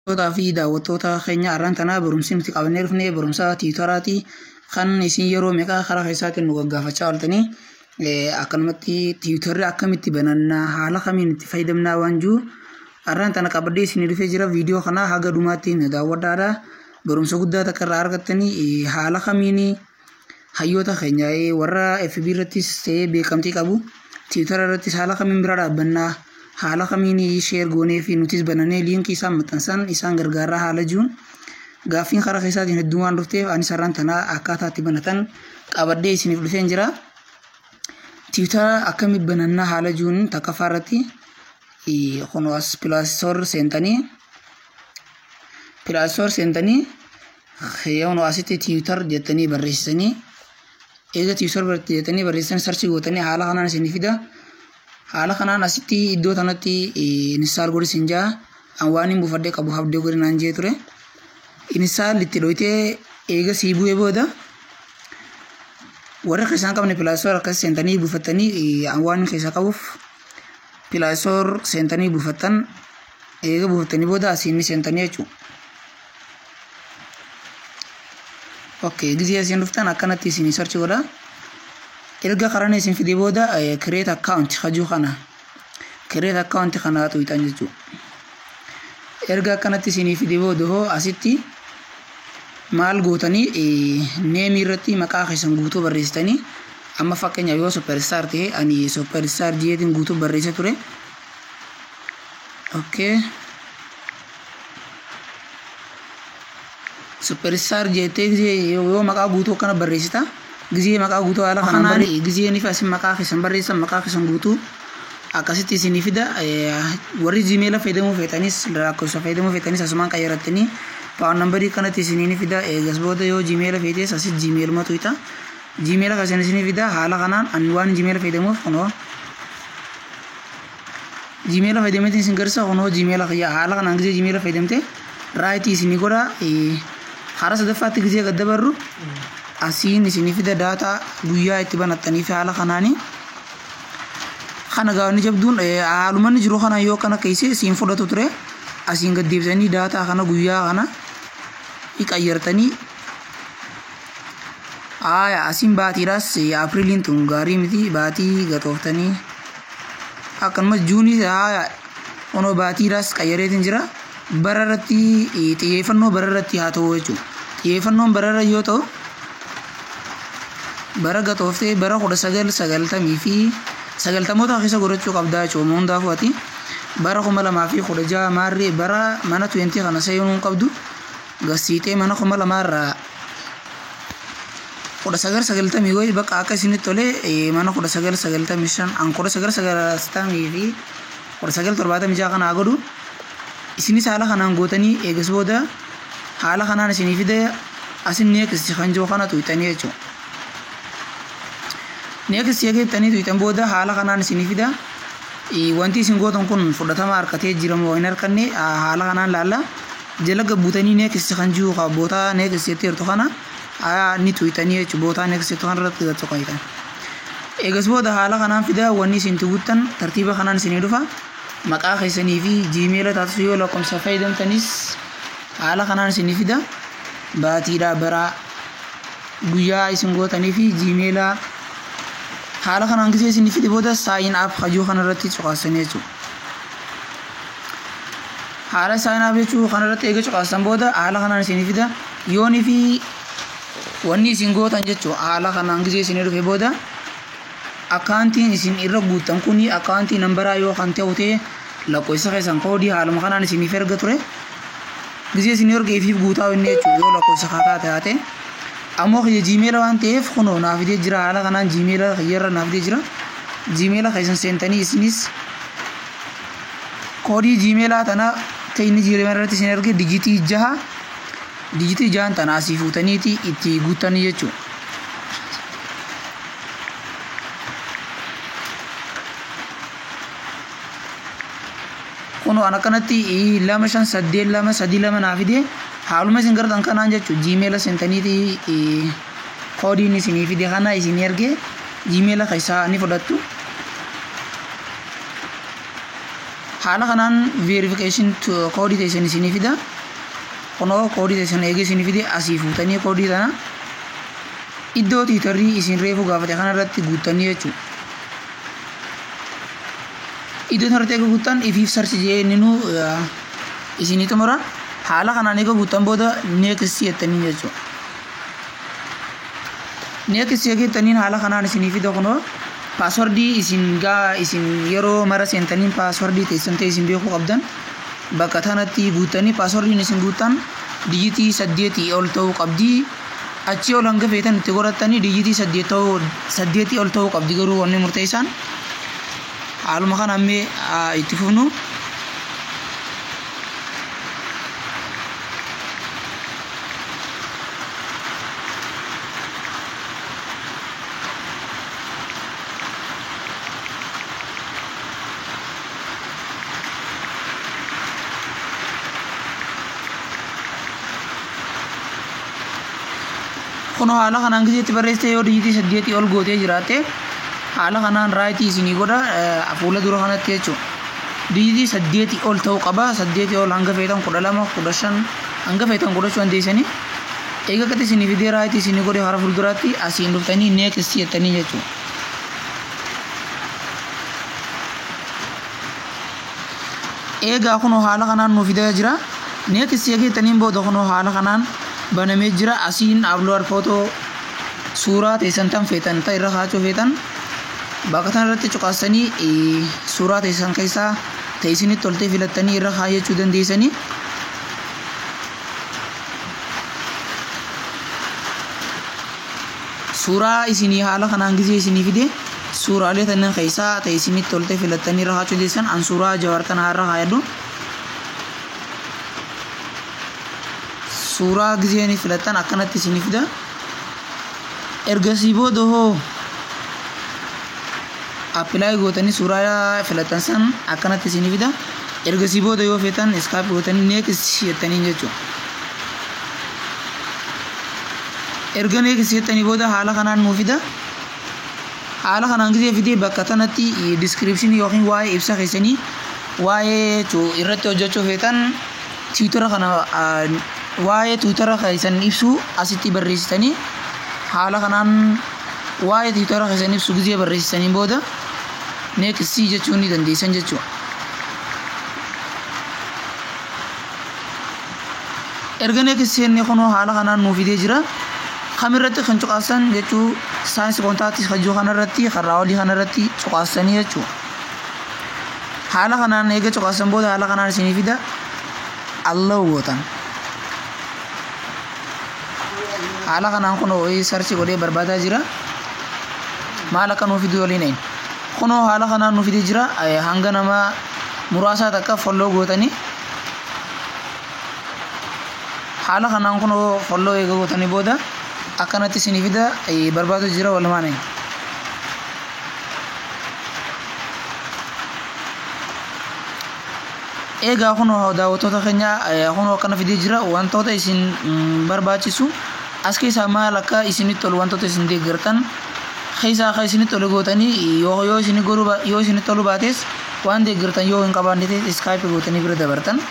Daawwattootaa fi daawwattoota keenya har'aan tanaa barumsi nuti qabannee dhufnee barumsa tiitoraatii kan isin yeroo meeqa karaa keessaatiin nu gaggaafachaa ooltanii akkanumatti tiitorri akkamitti banannaa haala kamiin itti fayyadamnaa waan jiru har'aan tana qabadhee isin dhufee jira. Viidiyoo kana haga dhumaatti daawwadhaadha. Barumsa guddaa takka irraa argattanii haala kamiin hayyoota keenya warra FB irrattis ta'ee beekamtii qabu tiitora irrattis haala kamiin bira dhaabbannaa haala kamiin sheer goonee fi nutis banannee liinkii isaan maxxansan isaan gargaaraa haala jiruun gaaffiin karaa keessaatiin hedduu waan dhufteef anis har'aan tanaa akkaataa itti banatan qabadhee isiniif dhufeen jira. Tiitora akkamitti banannaa haala jiruun takkaffaa irratti kunuwas pilaastoor seentanii yoon asitti tiitor jettanii barreessanii eega tiitor jettanii barreessanii sarchi gootanii haala kanaan isinii fida. Haala kanaan asitti iddoo tanatti install godhi isin jaa waan hin buufadhee qabu habdee godhi naan jee ture. Install itti dhoyitee eega sii bu'ee booda warra keessaan qabne pilaastoor akkas seentanii buufattanii waan keessa qabuuf pilaastoor seentanii buufattan eega buufattanii booda asiin seentanii jechuudha. Okay, gizee isin dhuftan akkanatti isin search godha. Erga karaan isin fidee booda create account hajuu kana create account kana tuutan jechuudha. Erga akkanatti isin fidee booda hoo asitti maal gootanii name irratti maqaa keessan guutuu barreessitanii amma fakkeenya yoo superstar ta'e ani superstar jeetiin guutuu barreessa ture. Okay. Superstar jettee yoo maqaa guutuu kana barreessita gizee maqaa guutuu haala kanaan gizee nifa isin maqaa keessan barreessan maqaa keessan guutuu akkasitti isin fida. Warri Gmail fayyadamuu feetanis lakkoofsa fayyadamuu feetanis asumaan qayyarattanii paawun nambarii kanatti isin fida. Eegas booda yoo Gmail feetes asit Gmail matu ita Gmail kasan isin fida. Haala kanaan ani waan Gmail fayyadamuuf kunoo Gmail fayyadameetiin isin garsa kunoo Gmail haala kanaan gizee Gmail fayyadamte right isin godha. Hara sadaffaatti gizee gad dabarru asiin isin fida data guyyaa itti banattanii fi haala kanaanii kana gaawni jabduun haalumanni jiru kana yoo kana keessa isin fudhatu ture asiin gad deebisanii data kana guyyaa kana qayyartanii asiin baatiidhaas Apriliin tun gaarii miti baatii gatooftanii akkanuma Juunii kunoo baatiidhaas qayyareetiin jira. Bara irratti xiyyeeffannoo bara irratti haa ta'u jechuudha. Xiyyeeffannoon bara irra yoo ta'u bara gatooftee bara 1990 fi 90moota keessa godhachuu qabdaa jechuudha. Hundaafuu ati bara 2016 maarree bara mana 20 kana seenuu qabdu gasiitee mana 2000 irraa 1990 wayii bakka akka isinitti tolee mana 1995 an 1990 fi 1976 kana godhu isinis haala kanaan gootanii eegas booda haala kanaan isinii fide asin next kan jiru kana tuutanii jechuudha. Next yegeettanii tuutan booda haala kanaan isinii fida. Wanti isin gootan kun fudhatama harkatee jiramoo hin harkanne haala kanaan laalla jala gabbuutanii next kan jiru boota next jetteertu kana ni tuutanii jechuudha. Boota next kan irratti gattu qayitan. Eegas booda haala kanaan fida wanni isin tuuttan tartiiba kanaan isinii dhufa. Maqaa keessanii fi Gmail taasisu yoo lakkoofsa fayyadamtanis haala kanaan isinii fida. Baatiidhaa bara guyyaa isin gootanii fi Gmail haala kanaan gizee isinii fide booda sign up hajuu kana irratti cuqaasanii jechuudha. Haala sign up jechuu kana irratti eega cuqaasan booda haala kanaan isinii fida. Yoonii fi wanni isin gootan jechuudha. Haala kanaan gizee isinii dhufe booda akkaantiin isin irra guutan kuni akkaantii nambaraa yoo kan ta'u ta'e lakkoofsa keessan koodii haaluma kanaan isiniif erga ture gizee isin erga ifiif guutaa inni jechuudha. Yoo lakkoofsa kataa taate ammoo Gmail waan ta'eef kunoo naaf fidee jira. Haala kanaan Gmail yerra naaf fidee jira. Gmail keessan seentanii isinis koodii Gmail tana ta'e inni Gmail irratti isin erge digitii 6 tana asii fuutaniiti itti guutanii jechuudha. Kunoo ana kanatti 2582 naaf fide haaluma isin gartan kanaan jechuudha. Gmail seentaniiti koodiin isinii fide kana isin erge Gmail keessaa ni fudhattu. haala kanaan verification koodii teessan isinii fida kunoo koodii teessan eegee isinii fide asii fuutanii koodii tana iddoo tiwitarrii isin reefu gaafate kanarratti guuttanii jechuudha. Iddoo kanarratti eega guuttan ifiif sarchi jenninu isinii xumura haala kanaan eega guuttan booda next jettanii jechuudha. Next jettaniin haala kanaan isinii fida kunoo paaswordii isin yeroo mara seentaniin paaswordii teessan ta'e isin beekuu qabdan bakka tanatti guuttanii paaswordiin isin guuttan dijitii 8 ol ta'uu qabdi. Achi ol hanga feetan itti godhattanii dijitii 8 ol ta'uu qabdi garuu wanni murteessaan haaluma kana ammee itti fufnu. Kuno haala kanaan keessatti barreessite yoo dijitii 8 ol gootee jiraatte haala kanaan raayitii isinii godha fuula dura kanatti jechuudha. Dijitii 8 ol ta'uu qaba. 8 ol hanga feetan 12 15 hanga feetan 15 deessanii eega akkatti isinii fidee raayitii isinii godhe hara fuulduraatti asiin dhuftanii next jettanii jechuudha. Eegaa kuno haala kanaan nuuf fidaa jira. Next jettaniin booda kuno haala kanaan banamee jira. Asiin upload photo suuraa teessan tan feetan ta'e irra kaachuu feetan bakka tanarratti cuqaasanii suuraa teessan keessaa ta'e isinitti toltee filattanii irra kaayachuu dandeessanii. Suuraa isinii haala kanaan gisee isinii fide suuraalee tannan keessaa ta'e isinitti toltee filattanii irra kaachuu dandeessan. An suuraa Jawaar kanaa irra kaayadhu. Suuraa giseen filattan akkanatti isinii fida. Ergasii booda hoo appilaayi gootanii suuraa filattan san akkanatti isinii fida. Ergasii booda yoo feetan iskaap gootanii next jettanii jechuudha. Erga next jettanii booda haala kanaan nuuf fida. Haala kanaan gisee fidee bakka tanatti description yookiin waa'ee ibsa keessanii waa'ee irratti hojjechuu feetan tiwitara kana waa'ee tiwitara keessan ibsu asitti barreessitanii haala kanaan waa'ee tiwitara keessan ibsu gisee barreessitanii booda next jechuu ni dandeessan jechuudha. Erga next jennee kunoo haala kanaan nuuf fidee jira. Kamirratti kan cuqaasan jechuu saayinsii koontaaktii hajjuu kanarratti karraa olii kanarratti cuqaasanii jechuudha. Haala kanaan eega cuqaasan booda haala kanaan isinii fida allow gootan. Haala kanaan kunoo sarchi godhee barbaadaa jira. Maal akka nuuf fiduu waliin kunoo haala kanaan nuuf fidee jira. Hanga nama muraasaa takka follow gootanii haala kanaan kunoo follow eega gootanii booda akkanatti isinii fida barbaadu jira walumaan. Eegaa kunoo daawwattoota keenya kunoo akkana fidee jira. Wantoota isin barbaachisu as keessaa maal akka isinitti tolu wantoota isin deeggartan keessaa akka isinitti tolu gootanii yoo isinitti tolu baates waan deeggartan yoo hin qabaanne ta'e iskaayip gootanii bira dabartan.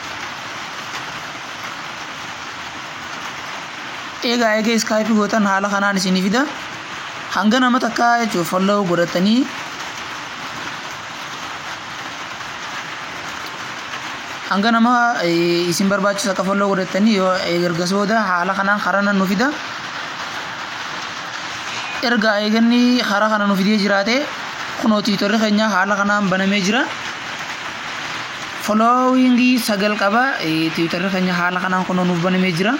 Eegaa iskaayip gootan haala kanaan isinii fida. Hanga nama takka jechuun follow godhatanii hanga nama isin barbaachisu akka follow godhatanii yoo ergas booda haala kanaan karaa nu fida. Erga eeganni karaa kana nu fidee jiraate kunoo tiwiitarri keenya haala kanaan banamee jira. Followingii 9 qaba. Tiwiitarri keenya haala kanaan kunoo nuuf banamee jira.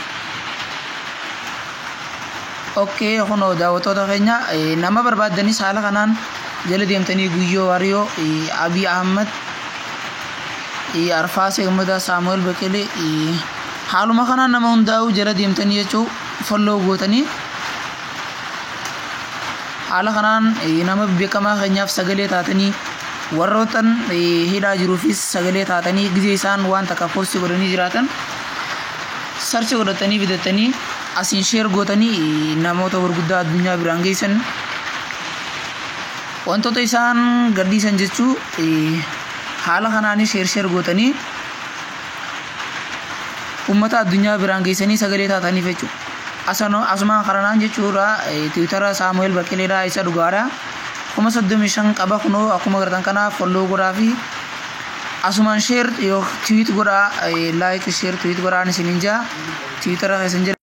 Okay, kunoo daawwattoota keenya nama barbaadanis haala kanaan jala deemtanii Guyyoo Waariyoo, Abiy Ahmad, Arfaasee Gammadaa, Saamu'eel Beqelee haaluma kanaan nama hundaa'u jala deemtanii jechuu follow gootanii haala kanaan nama beekamaa keenyaaf sagalee taatanii warrootan hidhaa jiruufis sagalee taatanii gisee isaan waan takka posti godhanii jiraatan sarchi godhatanii fidatanii asiin share gootanii namoota gurguddaa addunyaa biraan geessan wantoota isaan gadhiisan jechuu haala kanaan sheer gootanii ummata addunyaa biraan geessanii sagalee taataniif jechuudha. Asumaan karanaan jechuudha tiwitara Saamu'eel Baqqaleedhaa isa dhugaadha. 35 qaba kunoo akkuma gartan kana follow godhaa fi asumaan sheer yoo tweet godhaa like sheer tweet godhaan isiniin jaa tiwitara keessan jira.